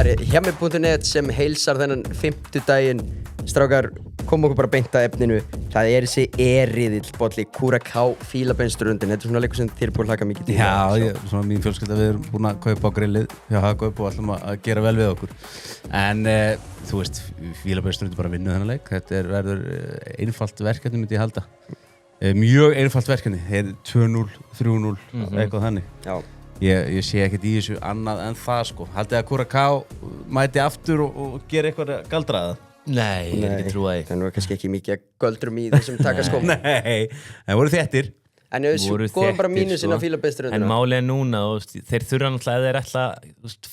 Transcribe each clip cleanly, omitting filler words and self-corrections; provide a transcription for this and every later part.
Það hjemmi.net sem heilsar þennan 50 daginn. Strákar, koma okkur bara beint að efninu. Það þessi riðill bolli, Curaçao Fílabeinsströndin. Þetta svona leikur sem þér búin að hlaka mikið til. Já, svona mín fjölskylda, við erum búin að kaupa á grillið hjá Hagkaup og ætlum að gera vel við okkur. En þú veist, Fílabeinsströndin bara vinnu þennan leik. Þetta verður einfalt verkefni, myndi ég halda. Mjög einfalt verkefni. 2-0, 3-0, eitthvað þannig. Já. Ég sé ekkert í þessu annað en það sko. Haldið að Curaçao mæti aftur og gera eitthvað galdraða? Nei, ég ekki trúa því. Það er kannski ekki mikið göldrum í þessum takaskóm. Nei, það voru þéttir. En skoðum bara mínusinn á Fílabeinsströndina. En málið núna, þeir þurfa náttúrulega ef þeir ætla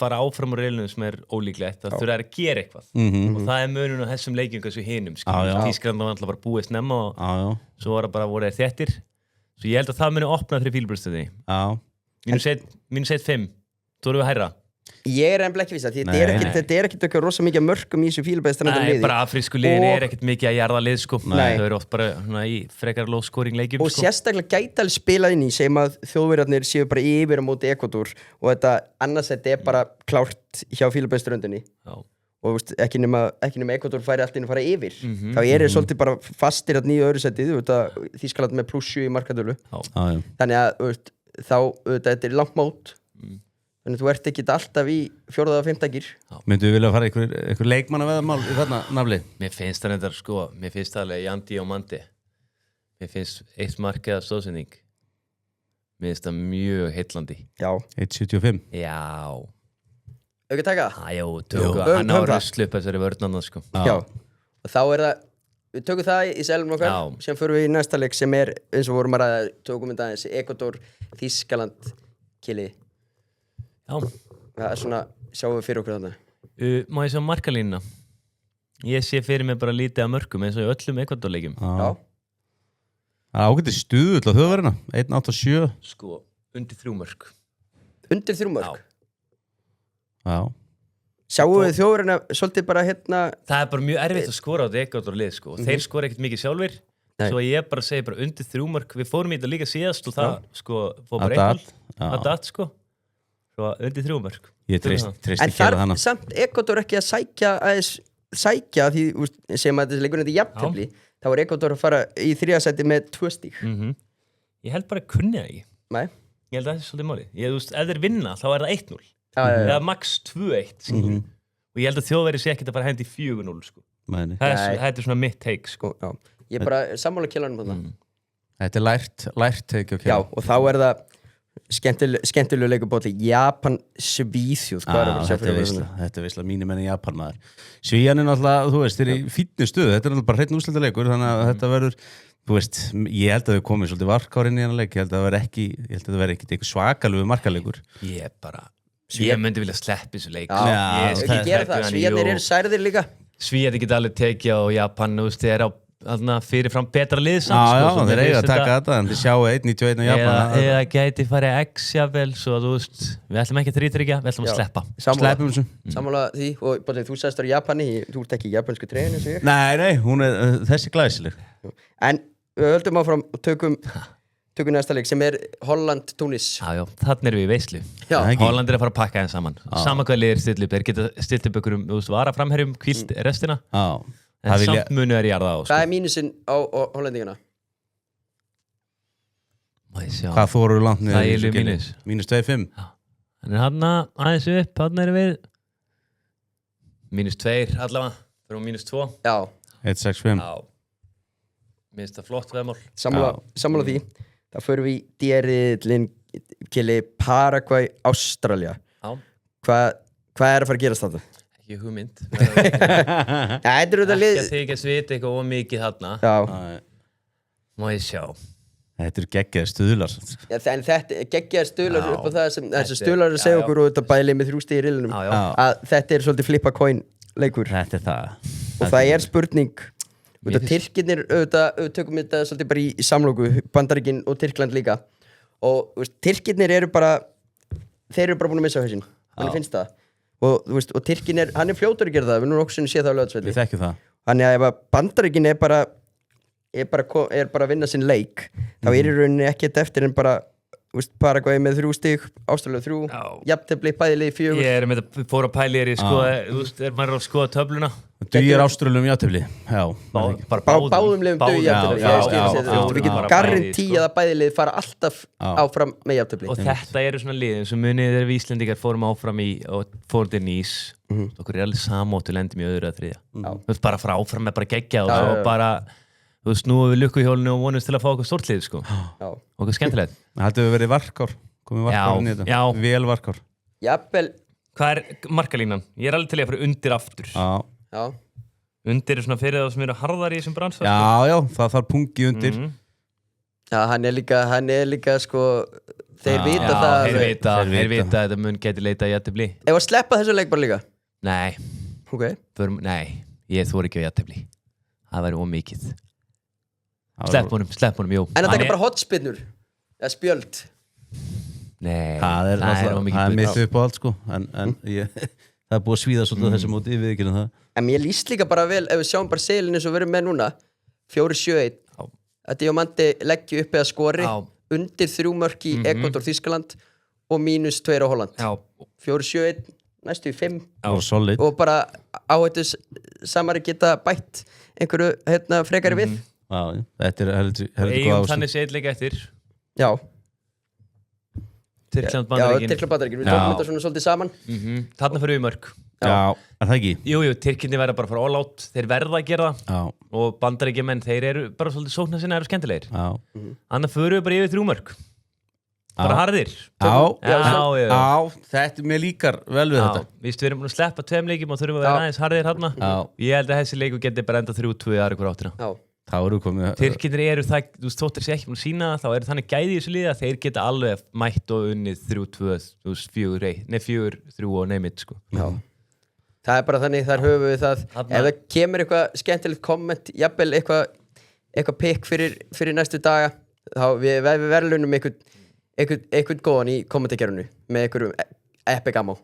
fara áfram á reilunum sem ólíklegt, það þurfa að gera eitthvað. Og það er munun á þessum leikjum þessu hinum. Þýskaland var náttúrulega bara búið snemma og svo voru þeir þéttir. Svo ég held að það muni opna fyrir Fílabeinsströndinni. Mínus 1-5, þú erum við hærra. Ég ennbla ekki viss að þetta er ekkert eitthvað rosa mikið mörgum í þessu Fílabeinsströndin liði. Nei, bara afrísku liðin ekkert mikið að jarða lið sko. Þau eru oft bara í frekar low scoring leikjum og sérstaklega gæti alveg spilað inn í segjum að þjóðverjarnir séu bara yfir á móti Ekvador og þetta annars þetta er bara klárt hjá Fílabeinsströndinni og ekki nema Ekvador færi allt inn að fara yfir þá þeir svolítið bara fastir að nýju öðru setið Þýskaland með +7 í markatölu þannig að þá þetta er langt mót þannig að þú ert ekki alltaf í 4. og 5. gír. Myndu við vilja fara einhver leikmanna veðamál í þarna nafli? Mér finnst það reyndar sko, mér finnst það alveg Jandi og Mandi. Mér finnst eitt markið af stóðsending. Mér finnst það mjög heillandi. Já. 1.75? Já. Auka taka? Jú, hann á ruslu upp þessari vörnanna sko. Já. Og þá er það, við tökum það í selum okkar, sem förum við í næsta leik sem er, eins og vorum að ræða, tökum við aðeins, Ekvador, Þýskaland, Kili. Já. Það er svona, sjáum við fyrir okkur þarna. Má ég sjá markalínuna? Ég sé fyrir mig bara lítið af mörkum eins og í öllum Ekvadorleikjum. Já. Það ágætið stuðull á þjóðverðina, 1.87. Sko, undir 3 mörk. Undir 3 mörk? Já. Sjáum við þjóðverðina svolítið bara hérna... Það er bara mjög erfitt að skora á þetta Ekvadorlið sko. Þeir skora ekkert mikið sjálfir. Svo ég bara segi bara undir 3 mörk. Við fórum í þetta líka síðast og það sko, fór bara 1-0. Sko. Svo undir 3 mörk. Ég treysti en þar samt Ekvador ekki að sækja því sem að þessi leikur þetta jafntefli þá er Ekvador að fara í 3. sæti með 2 stík. Ég held bara að kunni það ekki. Nei. Ég held að það er svolítið máli. Ef þeir vinna þá er það 1-0. Eða max 2-1 og ég held að þjóðverði sé ekkert að fara hendi 4-0 sko. Það er svona mitt take sko. Ég er bara sammála kjellanum á það. Þetta er lært take Já, og þá er það skemmtilegu leikubóti Japan Svíþjóð þetta er veistla mínir menn í Japan maður Svíjan er náttúrulega, þú veist, þeir eru í fínni stöðu þetta er náttúrulega bara hreinn úrslitaleikur þannig að þetta verður, þú veist, ég held að þau komið svolítið varkárinn í hann leik, ég held að það verður ekki eitthvað svakalegu markaleikur Ég myndi vilja sleppa þessu leik ekki gera það, Svíjarnir eru særðir líka Svíjarnir geta alveg tekið á Japan og þeir eru á fyrirfram betra lið Já, þeir eiga að taka þetta en þið sjáu 1.91 á Japan Eða gæti farið X jável svo að þú veist, við ætlum ekki að þrítryggja við ætlum að sleppa Sleppum þessu Sammála því, og bara þú sagðist á Japani þú ert ekki í japansku treyjunni eins og ég Nei, hún er þessi glæsileg En við höldum áfram og tökum næsta leik sem er Holland-Túnis Já, þannig erum við í veislu Holland er að fara að pakka þeim saman Sama hvað liðir still upp, þeir geta stilt upp ykkur varaframherjum kvílt restina En samt munu er jarða á sko. Hvað er mínusinn á Hollendingana? Hvað þóru langt niður? Það er mínus Mínus 2,5 Þannig hann aðeins upp, hann erum við Mínus 2 allavega Fyrir mínus 2 Já 1,65 Minnst það flott veðmál Sammála því Það fyrir við í D-riðlinn Kili Paraguay, Ástralía Hvað er að fara að gerast þetta? Ekki hugmynd Þetta er út af lið Ekki að þykja svita eitthvað ómikið þarna Má ég sjá Þetta eru geggjaðir stuðlar En þetta geggjaðir stuðlar upp á það sem þessi stuðlar að segja okkur og þetta bæli með 3 stig í riðlinum að þetta er svolítið flippa coin leikur Þetta er það og það er spurning Tyrkirnir tökum þetta svolítið bara í samlóku Bandaríkin og Tyrkland líka og Tyrkirnir eru bara þeir eru bara búin að missa hausinn þannig finnst það og Tyrkin hann er fljótur að gera það við nú okkur sem sé það á Laugardalsvelli Við þekkjum það Þannig að ef Bandaríkin er bara að vinna sinn leik þá er í rauninni ekkert eftir en bara Paraguay með 3 stig, Ástralía 3 jafntefli, bæði lið 4 Ég með þetta fór að pæli maður að skoða töfluna Dugir Ástralíum jafntefli Báðum liðum dugir jafntefli Við getum garantíað að bæði lið fara alltaf áfram með jafntefli Og þetta eru svona lið eins og munið þegar við Íslendingar fórum áfram og fórum til Nýs okkur alveg samóttu lendum í öðru að þriðja bara fara áfram með bara geggja og svo bara nú við lukkuhjólinu og vonumst til að fá okkur stórtlið okkur skemmtilegt Það hefur verið varkár komið varkár inn í þetta vel varkár Jafnvel Hvað markalínan? Ég alveg til að fara undir aftur Já Undir svona fyrir það sem eru harðar í þessum bransa Já, það þarf pungi undir Já, hann er líka sko þeir vita það Þeir vita að þetta mun geti leita í jafntefli Ef að sleppa þessu leik bara líka? Nei Nei, ég þori ekki á jafntefli Það væri ómikið Slepp honum, jú En það er bara hotspinnur eða spjöld Nei, það er mitt upp á allt sko en það er búið að svíða svolítið þessu móti við ekki það En mér líst líka bara vel ef við sjáum bara seilin eins og við erum með núna 4-7-1 að Diamante leggju upp eða skori undir 3 mörk í Ekvador, Þýskaland og -2 á Holland 4-7-1, næstu í 5 og bara áhættu samari geta bætt einhverju frekari við Þetta er heldur góð Eigum þannig seitleika eftir Já Tyrkland Bandaríkin Tyrkland Bandaríkin, við tókum þetta svona svolítið saman Þarna fyrir við mörk Já, er það ekki? Jú, Tyrkinni verða bara að fara all out þeir verða að gera það og Bandaríkjumenn, þeir eru bara svolítið sóknar sinna eru skemmtilegir Annað fyrir við bara yfir 3 mörk bara harðir Já, þetta mér líkar vel við þetta Við erum búin að sleppa 2 leikjum og þurfum að vera aðeins harðir hérna Ég held að þessi leiku geti bara enda 3-2 aðra hver áttina Tyrkinir eru það, þú veist, þóttir sér ekki búin að sína þá eru þannig gæði í þessu liði að þeir geta alveg mætt og unnið 3-2 4-3 og neymit sko. Það er bara þannig, þar höfum við það ef það kemur eitthvað skemmtilegt komment jafnvel eitthvað pikk fyrir næstu daga þá við verðlunum eitthvað góðan í kommentakerfinu með einhverjum epic ammo